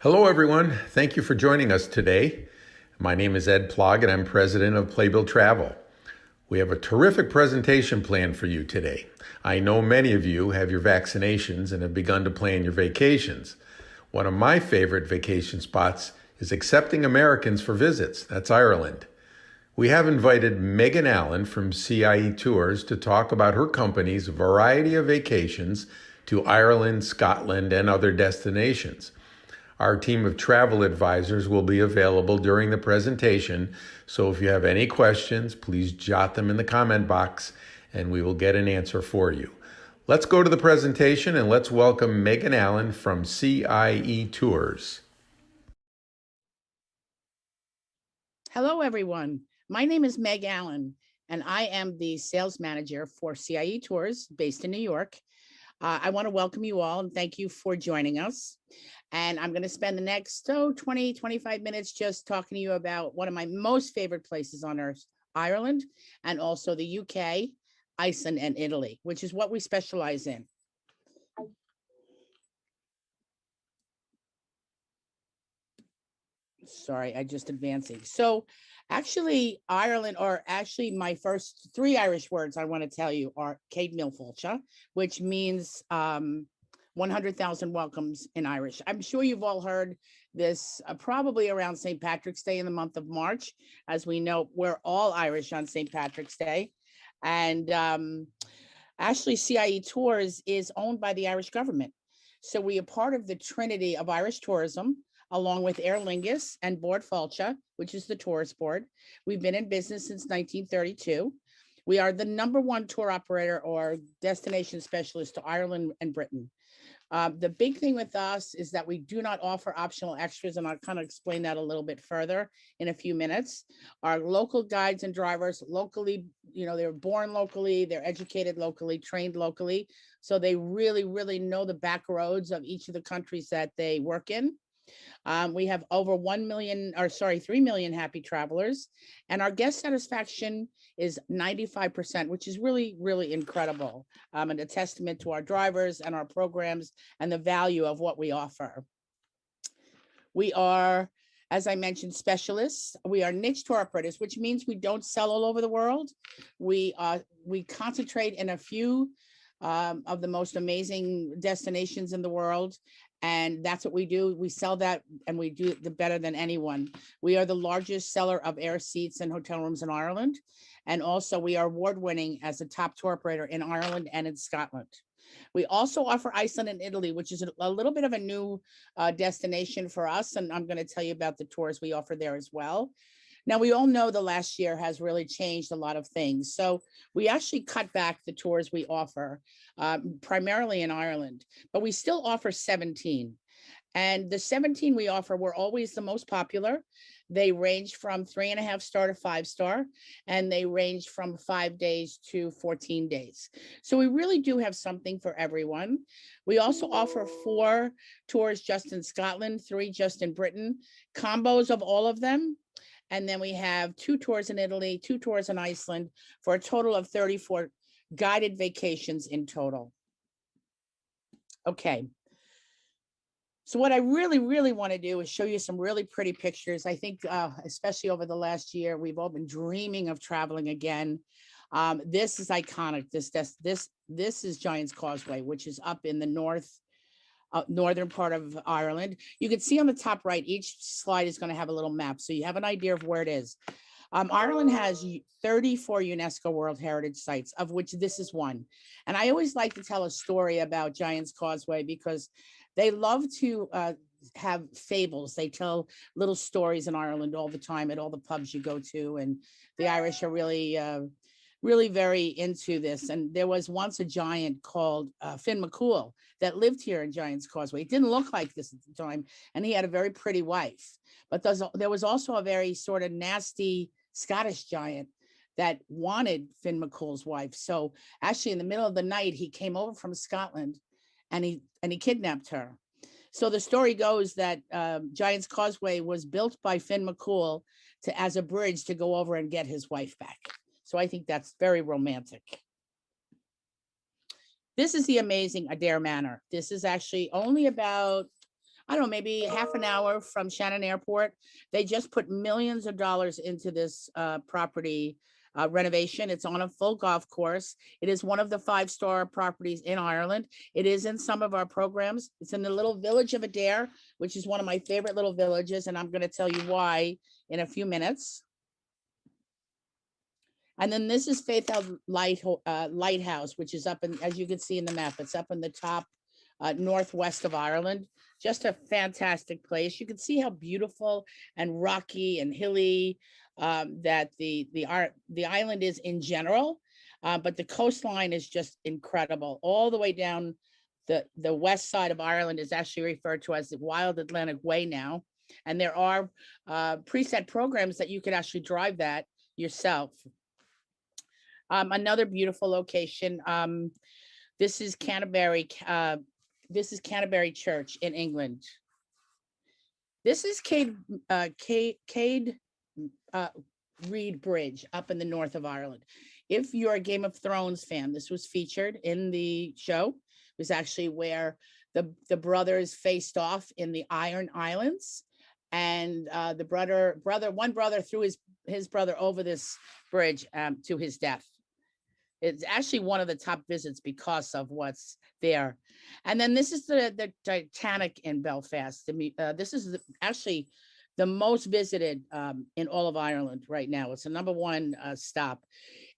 Hello, everyone. Thank you for joining us today. My name is Ed Plog, and I'm president of Playbill Travel. We have a terrific presentation planned for you today. I know many of you have your vaccinations and have begun to plan your vacations. One of my favorite vacation spots is accepting Americans for visits. That's Ireland. We have invited Megan Allen from CIE Tours to talk about her company's variety of vacations to Ireland, Scotland, and other destinations. Our team of travel advisors will be available during the presentation, so if you have any questions, please jot them in the comment box and we will get an answer for you. Let's go to the presentation and let's welcome Megan Allen from CIE Tours. Hello, everyone. My name is Meg Allen, and I am the sales manager for CIE Tours based in New York. I want to welcome you all and thank you for joining us. And I'm going to spend the next 20, 25 minutes just talking to you about one of my most favorite places on earth, Ireland, and also the UK, Iceland, and Italy, which is what we specialize in. Sorry, I just advancing. So actually Ireland, or actually my first three Irish words I want to tell you are Céad Míle Fáilte, which means 100,000 welcomes in Irish. I'm sure you've all heard this probably around St. Patrick's Day in the month of March. As we know, we're all Irish on St. Patrick's Day. And actually CIE Tours is owned by the Irish government. So we are part of the trinity of Irish tourism, along with Aer Lingus and Bord Fáilte, which is the tourist board. We've been in business since 1932. We are the #1 tour operator or destination specialist to Ireland and Britain. The big thing with us is that we do not offer optional extras, and I'll kind of explain that a little bit further in a few minutes. Our local guides and drivers locally, they were born locally, they're educated locally, trained locally. So they really, really know the back roads of each of the countries that they work in. We have over 3 million happy travelers, and our guest satisfaction is 95%, which is really, really incredible, and a testament to our drivers and our programs and the value of what we offer. We are, as I mentioned, specialists. We are niche tour operators, which means we don't sell all over the world. We concentrate in a few of the most amazing destinations in the world. And that's what we do. We sell that and we do it better than anyone. We are the largest seller of air seats and hotel rooms in Ireland. And also we are award-winning as a top tour operator in Ireland and in Scotland. We also offer Iceland and Italy, which is a little bit of a new destination for us. And I'm going to tell you about the tours we offer there as well. Now, we all know the last year has really changed a lot of things. So we actually cut back the tours we offer, primarily in Ireland, but we still offer 17. And the 17 we offer were always the most popular. They range from 3.5 star to 5 star, and they range from 5 days to 14 days. So we really do have something for everyone. We also offer 4 tours just in Scotland, 3 just in Britain, combos of all of them. And then we have 2 tours in Italy, 2 tours in Iceland, for a total of 34 guided vacations in total. Okay. So what I really, really want to do is show you some really pretty pictures. I think, especially over the last year, we've all been dreaming of traveling again. This is iconic. This is Giant's Causeway, which is up in the northern part of Ireland. You can see on the top right, each slide is going to have a little map, so you have an idea of where it is. Ireland has 34 UNESCO World Heritage Sites, of which this is one. And I always like to tell a story about Giant's Causeway because they love to have fables. They tell little stories in Ireland all the time at all the pubs you go to, and the Irish are really very into this. And there was once a giant called Finn McCool that lived here in Giant's Causeway. It didn't look like this at the time, and he had a very pretty wife. But there was also a very sort of nasty Scottish giant that wanted Finn McCool's wife. So actually in the middle of the night, he came over from Scotland and he kidnapped her. So the story goes that Giant's Causeway was built by Finn McCool as a bridge to go over and get his wife back. So I think that's very romantic. This is the amazing Adair Manor. This is actually only about I don't know, maybe half an hour from Shannon Airport. They just put millions of dollars into this property renovation. It's on a full golf course. It is one of the 5-star properties in Ireland. It is in some of our programs. It's in the little village of Adair, which is one of my favorite little villages, and I'm going to tell you why in a few minutes. And then this is Faith House Lighthouse, which is up in, as you can see in the map, it's up in the top northwest of Ireland. Just a fantastic place. You can see how beautiful and rocky and hilly that the island is in general, but the coastline is just incredible. All the way down the west side of Ireland is actually referred to as the Wild Atlantic Way now, and there are preset programs that you could actually drive that yourself. Another beautiful location. This is Canterbury. This is Canterbury Church in England. This is Cade Reed Bridge up in the north of Ireland. If you're a Game of Thrones fan, this was featured in the show. It was actually where the brothers faced off in the Iron Islands, and one brother threw his brother over this bridge to his death. It's actually one of the top visits because of what's there. And then this is the Titanic in Belfast. This is actually the most visited in all of Ireland right now. It's the #1 stop.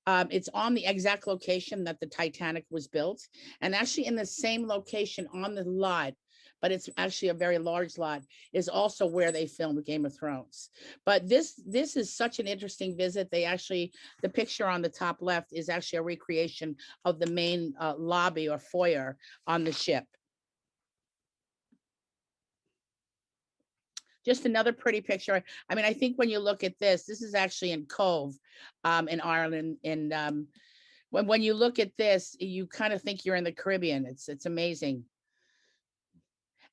It's on the exact location that the Titanic was built, and actually in the same location on the lot, but it's actually a very large lot, is also where they filmed Game of Thrones. But this is such an interesting visit. The picture on the top left is actually a recreation of the main lobby or foyer on the ship. Just another pretty picture. I mean, I think when you look at this is actually in Cove in Ireland. And when you look at this, you kind of think you're in the Caribbean. It's amazing.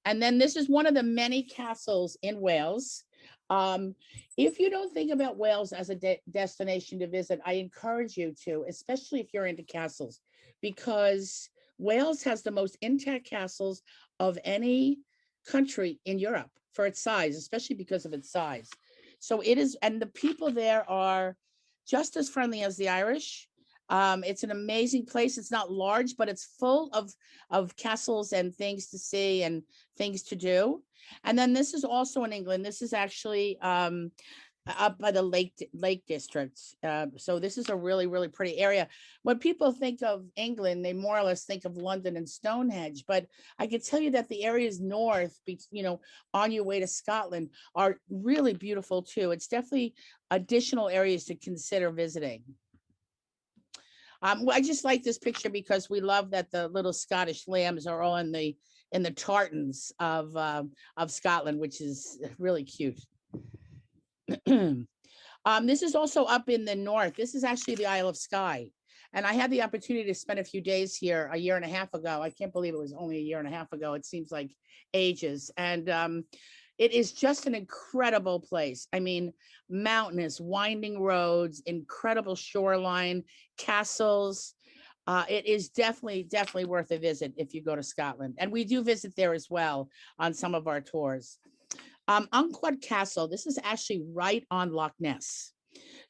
And then this is one of the many castles in Wales. If you don't think about Wales as a destination to visit, I encourage you to, especially if you're into castles, because Wales has the most intact castles of any country in Europe for its size, especially because of its size. So it is, and the people there are just as friendly as the Irish. It's an amazing place. It's not large, but it's full of castles and things to see and things to do. And then this is also in England. This is actually up by the Lake District. So this is a really, really pretty area. When people think of England, they more or less think of London and Stonehenge. But I can tell you that the areas north, on your way to Scotland, are really beautiful too. It's definitely additional areas to consider visiting. I just like this picture because we love that the little Scottish lambs are all in the tartans of Scotland, which is really cute. This is also up in the north. This is actually the Isle of Skye. And I had the opportunity to spend a few days here a year and a half ago. I can't believe it was only a year and a half ago. It seems like ages. And it is just an incredible place. I mean, mountainous, winding roads, incredible shoreline, castles. It is definitely worth a visit if you go to Scotland. And we do visit there as well on some of our tours. Unquad Castle, this is actually right on Loch Ness.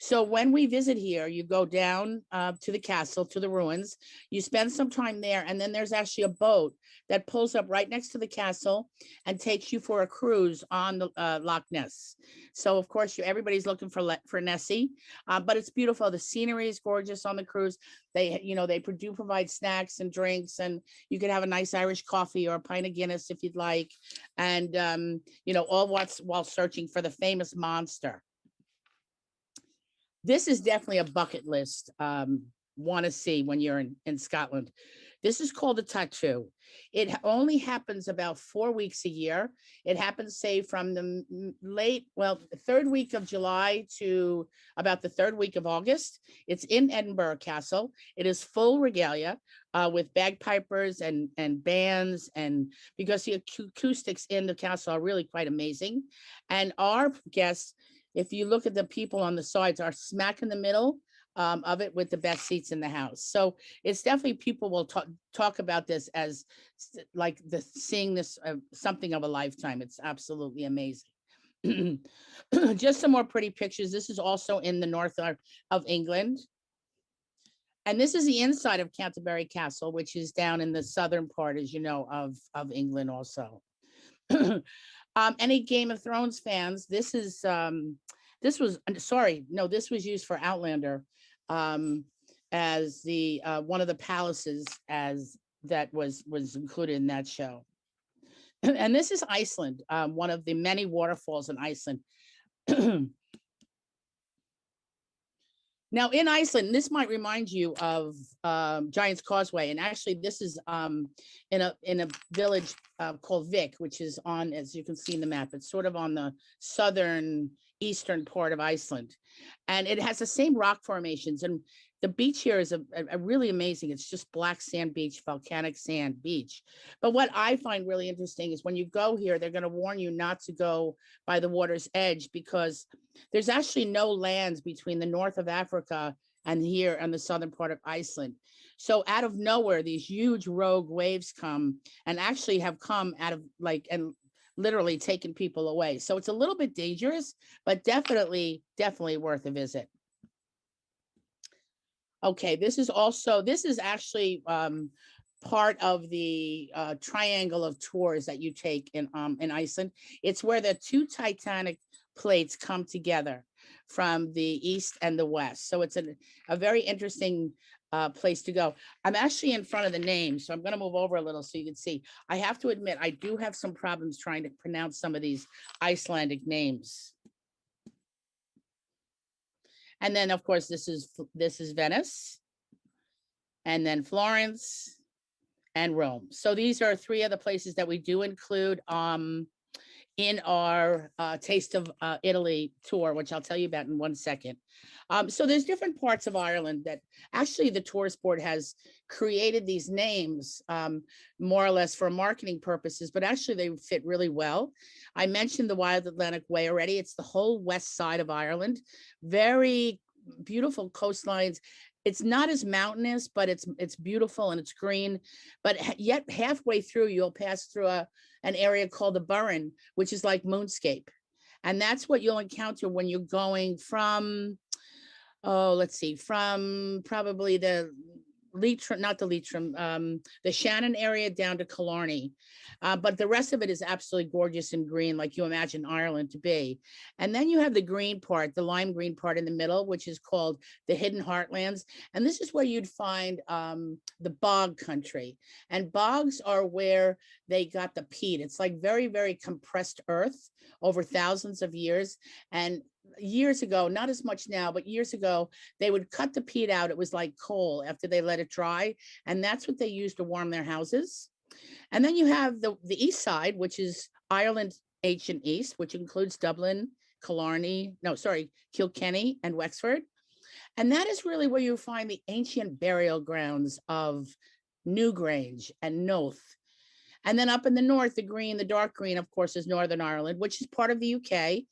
So when we visit here, you go down to the castle, to the ruins, you spend some time there, and then there's actually a boat that pulls up right next to the castle and takes you for a cruise on the Loch Ness. So of course, everybody's looking for Nessie, but it's beautiful. The scenery is gorgeous on the cruise. They do provide snacks and drinks, and you could have a nice Irish coffee or a pint of Guinness if you'd like, and all while searching for the famous monster. This is definitely a bucket list want to see when you're in Scotland. This is called a tattoo. It only happens about 4 weeks a year. It happens, say, from the third week of July to about the third week of August. It's in Edinburgh Castle. It is full regalia with bagpipers and bands, and because the acoustics in the castle are really quite amazing. And our guests, if you look at the people on the sides, are smack in the middle of it with the best seats in the house. So it's definitely, people will talk about this as like seeing this something of a lifetime. It's absolutely amazing. Just some more pretty pictures. This is also in the north of England. And this is the inside of Canterbury Castle, which is down in the southern part, as you know, of England also. Any Game of Thrones fans, this is this was used for Outlander, as the one of the palaces as that was included in that show. And this is Iceland, one of the many waterfalls in Iceland. Now in Iceland, this might remind you of Giant's Causeway, and actually this is in a village called Vik, which is on, as you can see in the map, it's sort of on the southern eastern part of Iceland, and it has the same rock formations. And the beach here is a really amazing. It's just black sand beach, volcanic sand beach. But what I find really interesting is when you go here, they're going to warn you not to go by the water's edge, because there's actually no lands between the north of Africa and here on the southern part of Iceland. So out of nowhere, these huge rogue waves come and actually have come out of and literally taken people away. So it's a little bit dangerous, but definitely worth a visit. Okay, this is actually part of the triangle of tours that you take in Iceland. It's where the two Titanic plates come together from the east and the west. So it's a very interesting place to go. I'm actually in front of the name, so I'm going to move over a little so you can see. I have to admit, I do have some problems trying to pronounce some of these Icelandic names. And then, of course, this is Venice, and then Florence and Rome. So these are three of the places that we do include in our Taste of Italy tour, which I'll tell you about in 1 second. So there's different parts of Ireland that actually the tourist board has created these names more or less for marketing purposes, but actually they fit really well. I mentioned the Wild Atlantic Way already. It's the whole west side of Ireland. Very beautiful coastlines. It's not as mountainous, but it's beautiful and it's green. But yet halfway through, you'll pass through an area called the Burren, which is like moonscape. And that's what you'll encounter when you're going from, from probably the Leitrim, not the Leitrim, the Shannon area down to Killarney. But the rest of it is absolutely gorgeous and green, like you imagine Ireland to be. And then you have the green part, the lime green part in the middle, which is called the Hidden Heartlands. And this is where you'd find the bog country. And bogs are where they got the peat. It's like very, very compressed earth over thousands of years. And years ago, not as much now, but years ago, they would cut the peat out. It was like coal after they let it dry. And that's what they used to warm their houses. And then you have the east side, which is Ireland's ancient east, which includes Dublin, Kilkenny, and Wexford. And that is really where you find the ancient burial grounds of Newgrange and Noath. And then up in the north, the dark green, of course, is Northern Ireland, which is part of the UK,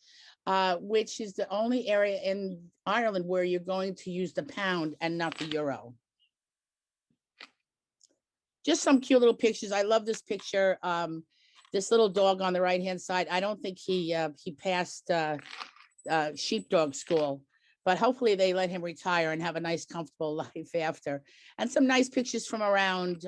which is the only area in Ireland where you're going to use the pound and not the euro. Just some cute little pictures. I love this picture. This little dog on the right-hand side. I don't think he passed sheepdog school, but hopefully they let him retire and have a nice, comfortable life after. And some nice pictures from around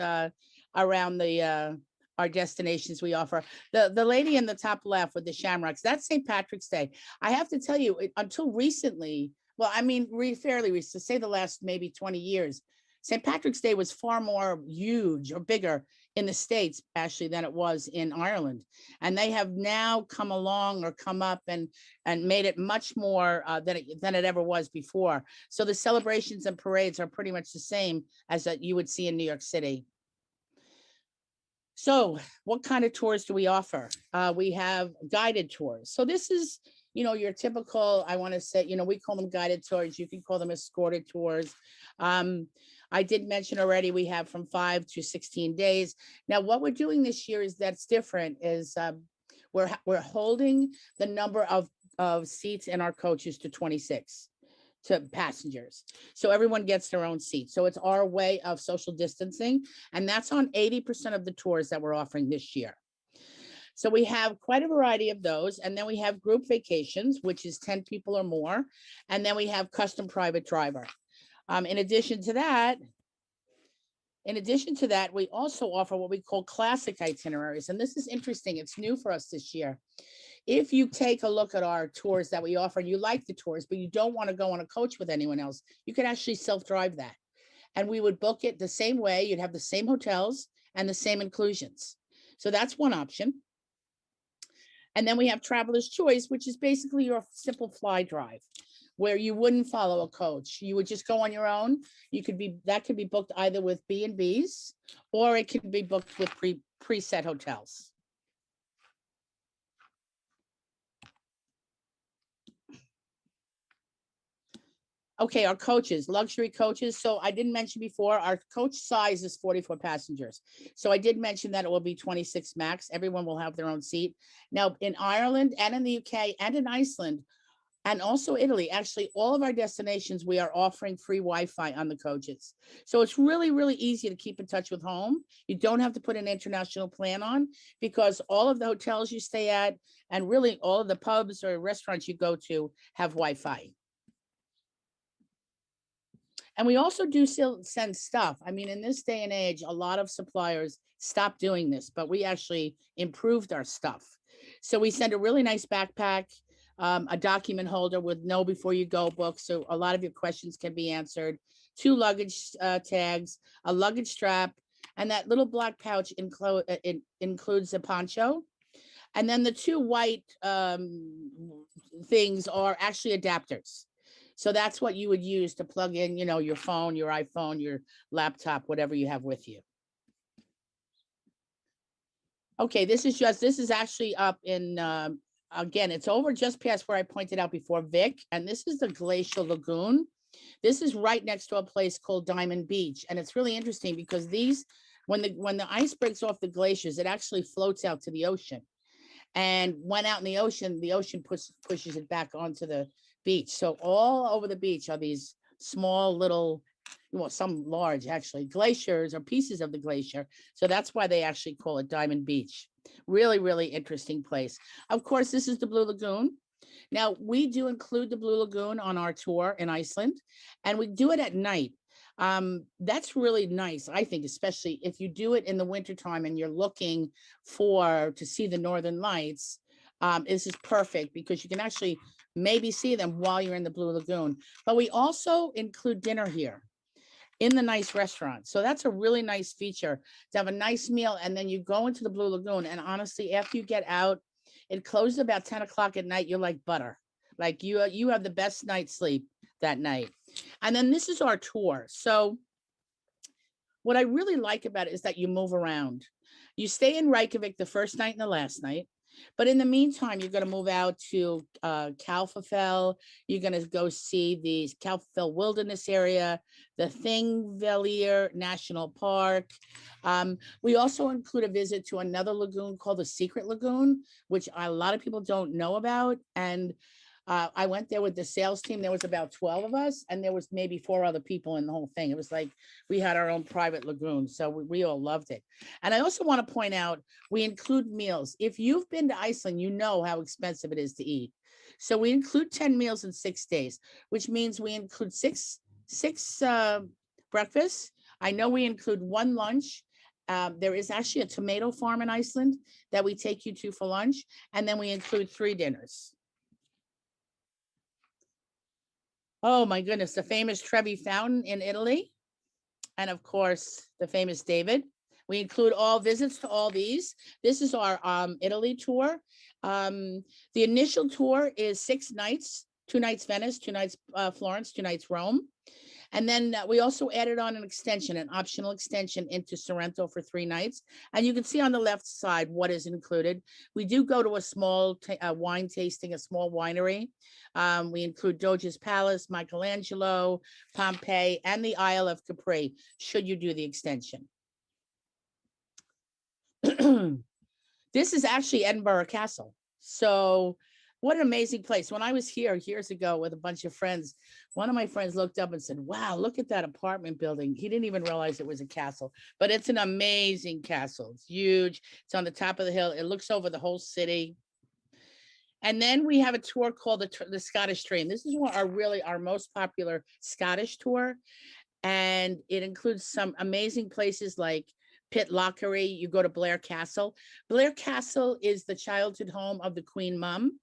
our destinations we offer. The lady in the top left with the shamrocks, that's St. Patrick's Day. I have to tell you, until recently, well, I mean, fairly recent, to say the last maybe 20 years, St. Patrick's Day was far more huge or bigger in the States, actually, than it was in Ireland. And they have now come along or come up and made it much more than it ever was before. So the celebrations and parades are pretty much the same as that you would see in New York City. So what kind of tours do we offer? We have guided tours. So this is, your typical, I want to say, we call them guided tours. You can call them escorted tours. I did mention already, we have from 5 to 16 days. Now, what we're doing this year is that's different is we're holding the number of seats in our coaches to 26. to passengers. So everyone gets their own seat. So it's our way of social distancing. And that's on 80% of the tours that we're offering this year. So we have quite a variety of those. And then we have group vacations, which is 10 people or more. And then we have custom private driver. In addition to that, we also offer what we call classic itineraries. And this is interesting. It's new for us this year. If you take a look at our tours that we offer, you like the tours, but you don't want to go on a coach with anyone else, you could actually self-drive that. And we would book it the same way. You'd have the same hotels and the same inclusions. So that's one option. And then we have Traveler's Choice, which is basically your simple fly drive, where you wouldn't follow a coach. You would just go on your own. That could be booked either with B&Bs, or it could be booked with preset hotels. Okay, our coaches, luxury coaches. So I didn't mention before, our coach size is 44 passengers. So I did mention that it will be 26 max. Everyone will have their own seat. Now in Ireland and in the UK and in Iceland, and also Italy, actually all of our destinations, we are offering free Wi-Fi on the coaches. So it's really, really easy to keep in touch with home. You don't have to put an international plan on, because all of the hotels you stay at and really all of the pubs or restaurants you go to have Wi-Fi. And we also do still send stuff. I mean, in this day and age, a lot of suppliers stopped doing this, but we actually improved our stuff. So we send a really nice backpack, a document holder with know before you go book. So a lot of your questions can be answered, 2 luggage tags, a luggage strap, and that little black pouch includes a poncho. And then the 2 white things are actually adapters. So that's what you would use to plug in, your phone, your iPhone, your laptop, whatever you have with you. Okay, this is actually up in, again, it's over just past where I pointed out before, Vic, and this is the Glacial Lagoon. This is right next to a place called Diamond Beach. And it's really interesting because when the ice breaks off the glaciers, it actually floats out to the ocean. And when out in the ocean pushes it back onto the beach. So all over the beach are these small little, well, some large actually, glaciers or pieces of the glacier. So that's why they actually call it Diamond Beach. Really, really interesting place. Of course, this is the Blue Lagoon. Now, we do include the Blue Lagoon on our tour in Iceland, and we do it at night. That's really nice, I think, especially if you do it in the wintertime and you're looking to see the Northern Lights. This is perfect because you can actually maybe see them while you're in the Blue Lagoon. But we also include dinner here in the nice restaurant. So that's a really nice feature to have a nice meal. And then you go into the Blue Lagoon. And honestly, after you get out, it closes about 10 o'clock at night. You're like butter. Like you have the best night's sleep that night. And then this is our tour. So what I really like about it is that you move around. You stay in Reykjavik the first night and the last night. But in the meantime, you're going to move out to Kálfafell. You're going to go see the Kálfafell Wilderness Area, the Thingvellir National Park. We also include a visit to another lagoon called the Secret Lagoon, which a lot of people don't know about. And I went there with the sales team. There was about 12 of us, and there was maybe 4 other people in the whole thing. It was like we had our own private lagoon, so we all loved it. And I also want to point out, we include meals. If you've been to Iceland, you know how expensive it is to eat. So we include 10 meals in 6 days, which means we include six breakfasts. I know we include 1 lunch. There is actually a tomato farm in Iceland that we take you to for lunch, and then we include 3 dinners. Oh my goodness, the famous Trevi Fountain in Italy. And of course, the famous David. We include all visits to all these. This is our Italy tour. The initial tour is 6 nights, 2 nights Venice, 2 nights Florence, 2 nights Rome. And then we also added on an extension, an optional extension into Sorrento for 3 nights. And you can see on the left side what is included. We do go to a small wine tasting, a small winery. We include Doge's Palace, Michelangelo, Pompeii, and the Isle of Capri, should you do the extension. This is actually Edinburgh Castle. So What an amazing place. When I was here years ago with a bunch of friends, one of my friends looked up and said, wow, look at that apartment building. He didn't even realize it was a castle, but it's an amazing castle. It's huge. It's on the top of the hill. It looks over the whole city. And then we have a tour called the Scottish Train. This is one our most popular Scottish tour. And it includes some amazing places like Pitlochry. You go to Blair Castle. Blair Castle is the childhood home of the Queen Mum.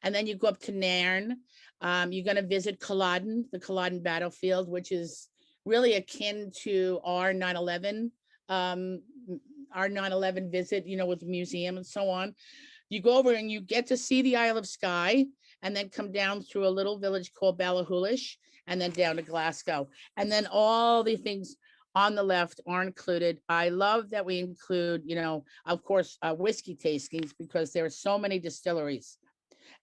And then you go up to Nairn. You're going to visit Culloden, the Culloden battlefield, which is really akin to our 9/11, our 9/11 visit, with the museum and so on. You go over and you get to see the Isle of Skye, and then come down through a little village called Ballachulish, and then down to Glasgow. And then all the things on the left are included. I love that we include, of course, whiskey tastings, because there are so many distilleries.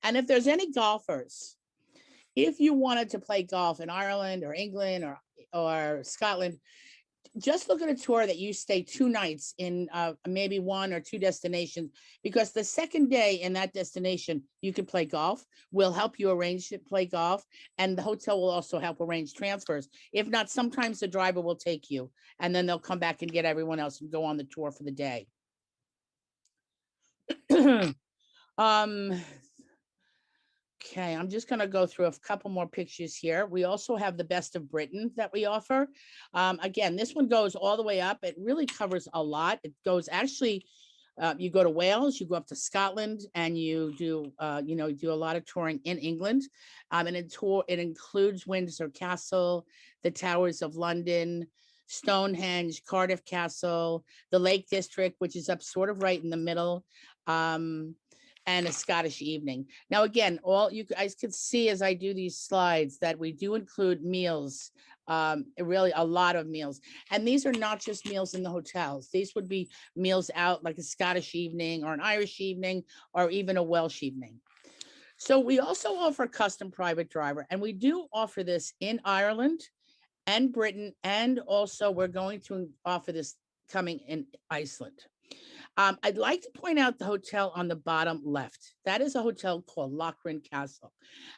And if there's any golfers, if you wanted to play golf in Ireland or England or Scotland, just look at a tour that you stay 2 nights in maybe 1 or 2 destinations, because the second day in that destination, you can play golf. We'll help you arrange to play golf, and the hotel will also help arrange transfers. If not, sometimes the driver will take you, and then they'll come back and get everyone else and go on the tour for the day. Okay, I'm just going to go through a couple more pictures here. We also have the Best of Britain that we offer. Again, this one goes all the way up. It really covers a lot. It goes actually, you go to Wales, you go up to Scotland, and you do, you do a lot of touring in England. And it includes Windsor Castle, the Towers of London, Stonehenge, Cardiff Castle, the Lake District, which is up sort of right in the middle. And a Scottish evening. Now, again, all you guys can see as I do these slides that we do include meals, really a lot of meals. And these are not just meals in the hotels. These would be meals out, like a Scottish evening or an Irish evening or even a Welsh evening. So we also offer custom private driver, and we do offer this in Ireland and Britain, and also we're going to offer this coming in Iceland. I'd like to point out the hotel on the bottom left. That is a hotel called Lochran Castle.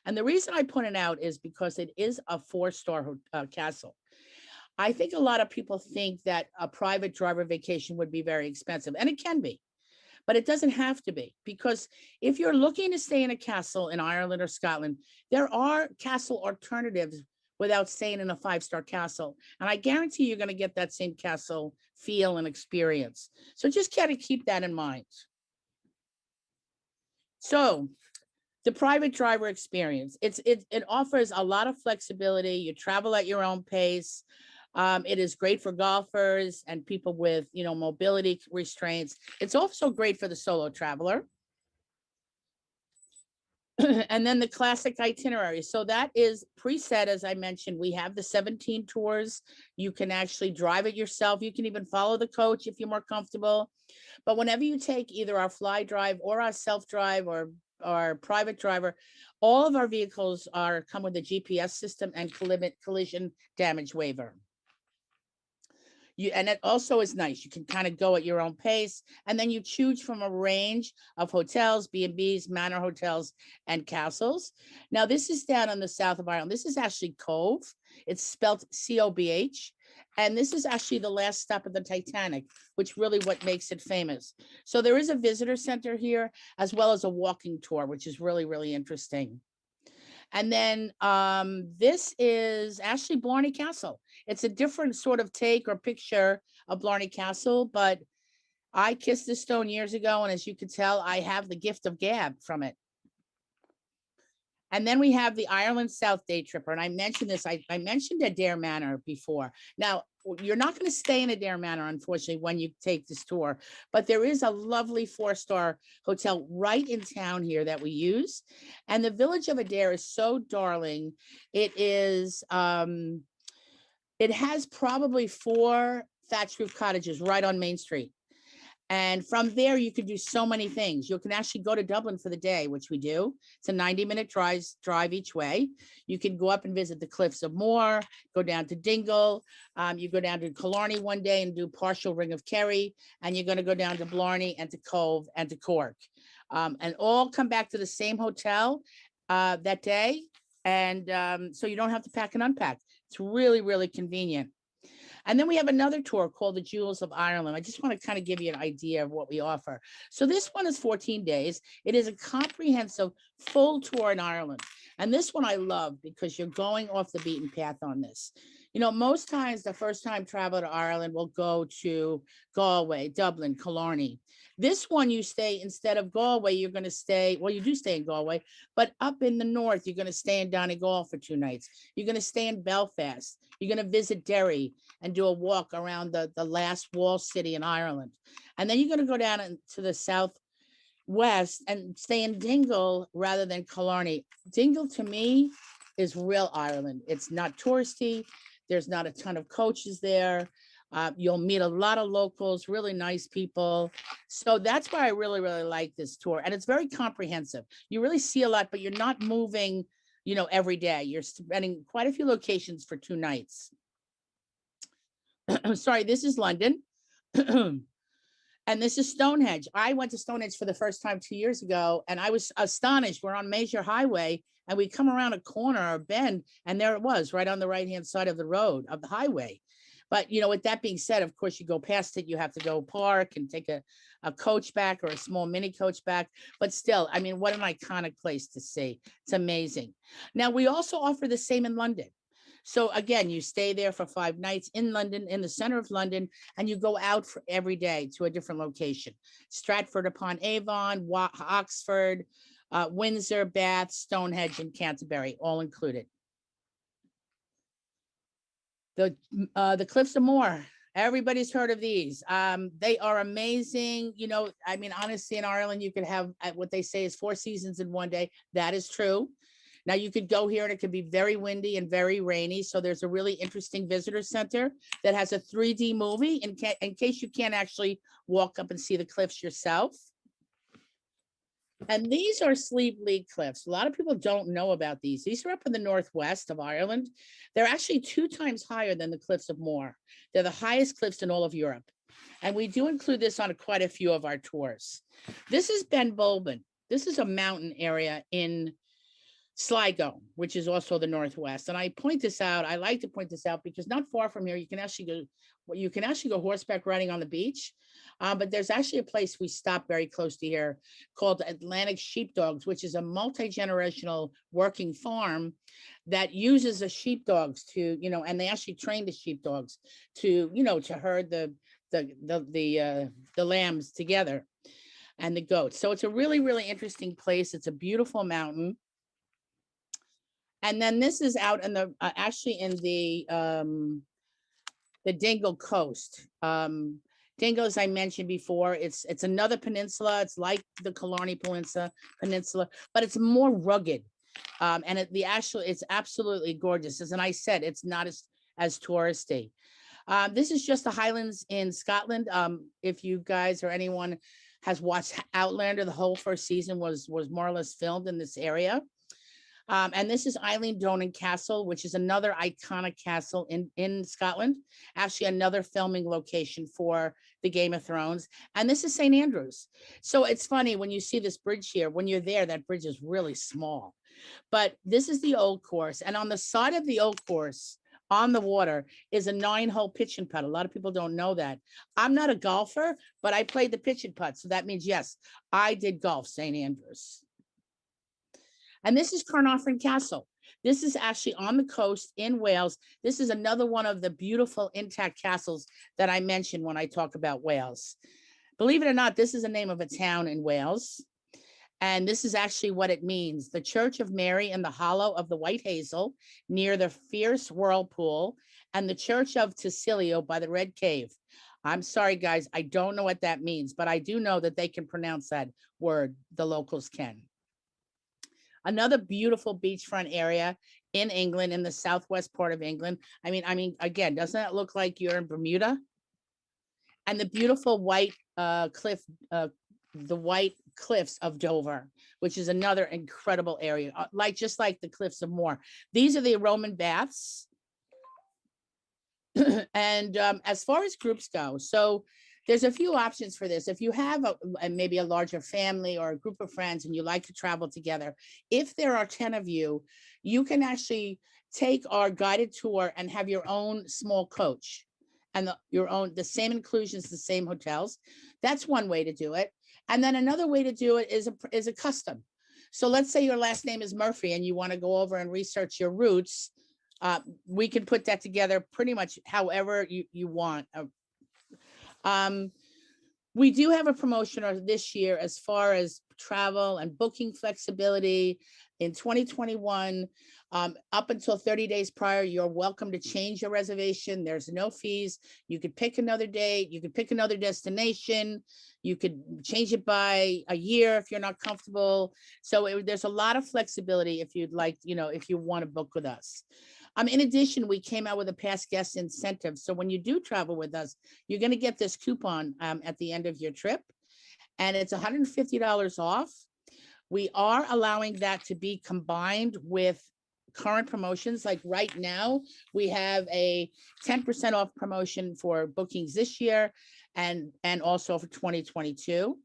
And the reason I point it out is because it is a 4-star castle. I think a lot of people think that a private driver vacation would be very expensive, and it can be, but it doesn't have to be, because if you're looking to stay in a castle in Ireland or Scotland, there are castle alternatives without staying in a 5-star castle. And I guarantee you're going to get that same castle feel and experience. So just kind of keep that in mind. So the private driver experience, it offers a lot of flexibility. You travel at your own pace. It is great for golfers and people with, mobility restraints. It's also great for the solo traveler. And then the classic itinerary. So that is preset. As I mentioned, we have the 17 tours. You can actually drive it yourself. You can even follow the coach if you're more comfortable. But whenever you take either our fly drive or our self-drive or our private driver, all of our vehicles come with a GPS system and collision damage waiver. And it also is nice. You can kind of go at your own pace, and then you choose from a range of hotels, B&Bs, manor hotels, and castles. Now, this is down on the south of Ireland. This is actually Cove. It's spelled C-O-B-H. And this is actually the last stop of the Titanic, which really what makes it famous. So there is a visitor center here, as well as a walking tour, which is really, really interesting. And then this is actually Blarney Castle. It's a different sort of take or picture of Blarney Castle, but I kissed the stone years ago, and as you can tell, I have the gift of gab from it. And then we have the Ireland South Day Tripper. And I mentioned this, I mentioned Adair Manor before. Now, you're not going to stay in Adair Manor, unfortunately, when you take this tour, but there is a lovely 4-star hotel right in town here that we use. And the village of Adair is so darling. It is, it has probably 4 thatched roof cottages right on Main Street. And from there, you can do so many things. You can actually go to Dublin for the day, which we do. It's a 90-minute drive each way. You can go up and visit the Cliffs of Moher, go down to Dingle. You go down to Killarney one day and do partial Ring of Kerry. And you're going to go down to Blarney and to Cove and to Cork. And all come back to the same hotel that day. And so you don't have to pack and unpack. It's really, really convenient. And then we have another tour called the Jewels of Ireland. I just want to kind of give you an idea of what we offer. So this one is 14 days. It is a comprehensive full tour in Ireland. And this one I love because you're going off the beaten path on this. You know, most times the first time traveler to Ireland will go to Galway, Dublin, Killarney. This one you stay, instead of Galway, you're going to stay, well, you do stay in Galway, but up in the north, you're going to stay in Donegal for 2 nights. You're going to stay in Belfast. You're going to visit Derry and do a walk around the last wall city in Ireland. And then you're going to go down to the southwest and stay in Dingle rather than Killarney. Dingle to me is real Ireland. It's not touristy. There's not a ton of coaches there. You'll meet a lot of locals, really nice people. So that's why I really, really like this tour. And it's very comprehensive. You really see a lot, but you're not moving, you know, every day. You're spending quite a few locations for 2 nights. Sorry, this is London. And this is Stonehenge. I went to Stonehenge for the first time 2 years ago, and I was astonished. We're on Major Highway, and we come around a corner or bend, and there it was, right on the right-hand side of the road, of the highway. But, you know, with that being said, of course, you go past it, you have to go park and take a coach back or a small mini coach back. But still, I mean, what an iconic place to see. It's amazing. Now, we also offer the same in London. So again, you stay there for 5 nights in London, in the center of London, and you go out for every day to a different location. Stratford upon Avon, Oxford, Windsor, Bath, Stonehenge, and Canterbury, all included. The Cliffs of Moher. Everybody's heard of these. They are amazing. You know, I mean, honestly, in Ireland, you could have what they say is 4 seasons in one day. That is true. Now you could go here and it could be very windy and very rainy. So there's a really interesting visitor center that has a 3D movie in case you can't actually walk up and see the cliffs yourself. And these are Sleeve League cliffs. A lot of people don't know about these. These are up in the northwest of Ireland. They're actually 2 times higher than the Cliffs of Moher. They're the highest cliffs in all of Europe. And we do include this on quite a few of our tours. This is Ben Bulben. This is a mountain area in Sligo, which is also the northwest. And I point this out, I like to point this out because not far from here, you can actually go horseback riding on the beach. But there's actually a place we stop very close to here called Atlantic Sheepdogs, which is a multi-generational working farm that uses the sheepdogs to, you know, and they actually train the sheepdogs to, you know, to herd the lambs together and the goats. So it's a really, really interesting place. It's a beautiful mountain. And then this is out in the actually in the Dingle coast. Dingle, as I mentioned before, it's another peninsula. It's like the Killarney Peninsula, but it's more rugged. And it's absolutely gorgeous. As I said, it's not as touristy. This is just the Highlands in Scotland. If you guys or anyone has watched Outlander, the whole first season was more or less filmed in this area. And this is Eilean Donan Castle, which is another iconic castle in Scotland, actually another filming location for the Game of Thrones. And this is St. Andrews. So it's funny when you see this bridge here, when you're there, that bridge is really small. But this is the old course. And on the side of the old course, on the water, is a 9-hole pitch and putt. A lot of people don't know that. I'm not a golfer, but I played the pitch and putt. So that means, yes, I did golf, St. Andrews. And this is Carnarvon Castle. This is actually on the coast in Wales. This is another one of the beautiful intact castles that I mentioned when I talk about Wales. Believe it or not, this is the name of a town in Wales. And this is actually what it means. The Church of Mary in the hollow of the White Hazel near the fierce whirlpool, and the Church of Tessilo by the Red Cave. I'm sorry, guys, I don't know what that means, but I do know that they can pronounce that word. The locals can. Another beautiful beachfront area in England, in the southwest part of England. I mean, again, doesn't that look like you're in Bermuda? and the beautiful white the white cliffs of Dover, which is another incredible area, just like the cliffs of Moher. These are the Roman baths. And as far as groups go, so there's a few options for this. If you have maybe a larger family or a group of friends and you like to travel together, if there are 10 of you, you can actually take our guided tour and have your own small coach and the same inclusions, the same hotels. That's one way to do it. And then another way to do it is a custom. So let's say your last name is Murphy and you want to go over and research your routes. We can put that together pretty much however you want. We do have a promotion this year as far as travel and booking flexibility. In 2021, up until 30 days prior, you're welcome to change your reservation. There's no fees. You could pick another date. You could pick another destination. You could change it by a year if you're not comfortable. So there's a lot of flexibility if you'd like, if you want to book with us. In addition, we came out with a past guest incentive. So when you do travel with us, you're going to get this coupon at the end of your trip, and it's $150 off. We are allowing that to be combined with current promotions. Like right now, we have a 10% off promotion for bookings this year and also for 2022.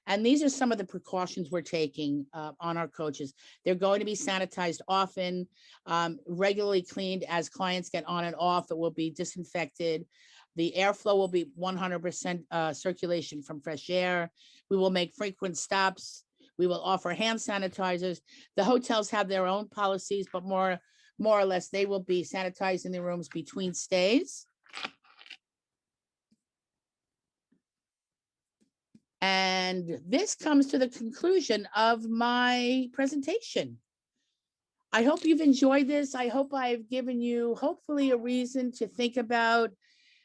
And these are some of the precautions we're taking on our coaches. They're going to be sanitized often, regularly cleaned as clients get on and off. It will be disinfected. The airflow will be 100% circulation from fresh air. We will make frequent stops. We will offer hand sanitizers. The hotels have their own policies, but more or less, they will be sanitizing the rooms between stays. And this comes to the conclusion of my presentation. I hope you've enjoyed this. I hope I've given you hopefully a reason to think about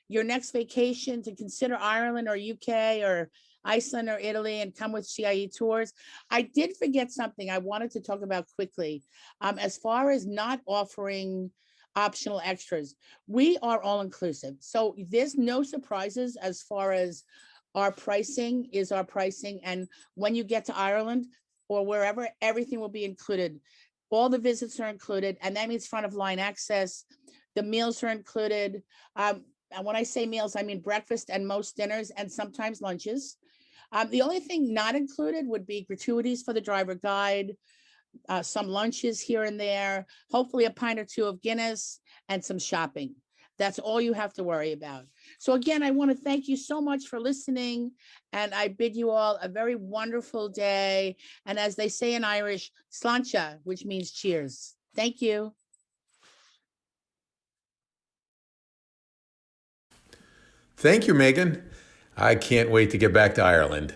your next vacation, to consider Ireland or UK or Iceland or Italy and come with CIE Tours. I did forget something I wanted to talk about quickly. As far as not offering optional extras, we are all inclusive. So there's no surprises as far as our pricing is our pricing. And when you get to Ireland or wherever, everything will be included. All the visits are included, and that means front of line access. The meals are included. And when I say meals, I mean breakfast and most dinners and sometimes lunches. The only thing not included would be gratuities for the driver guide, some lunches here and there, hopefully a pint or two of Guinness and some shopping. That's all you have to worry about. So again, I want to thank you so much for listening, and I bid you all a very wonderful day. And as they say in Irish, sláinte, which means cheers. Thank you. Thank you, Megan. I can't wait to get back to Ireland.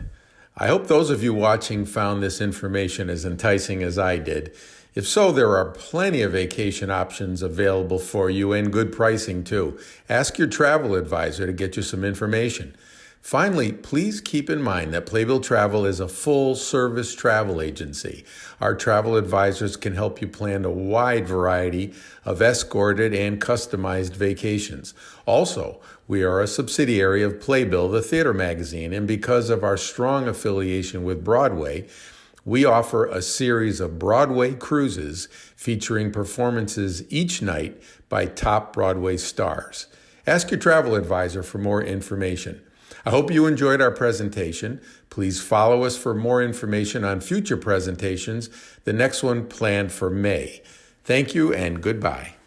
I hope those of you watching found this information as enticing as I did. If so, there are plenty of vacation options available for you and good pricing too. Ask your travel advisor to get you some information. Finally, please keep in mind that Playbill Travel is a full-service travel agency. Our travel advisors can help you plan a wide variety of escorted and customized vacations. Also, we are a subsidiary of Playbill, the theater magazine, and because of our strong affiliation with Broadway, we offer a series of Broadway cruises featuring performances each night by top Broadway stars. Ask your travel advisor for more information. I hope you enjoyed our presentation. Please follow us for more information on future presentations, the next one planned for May. Thank you and goodbye.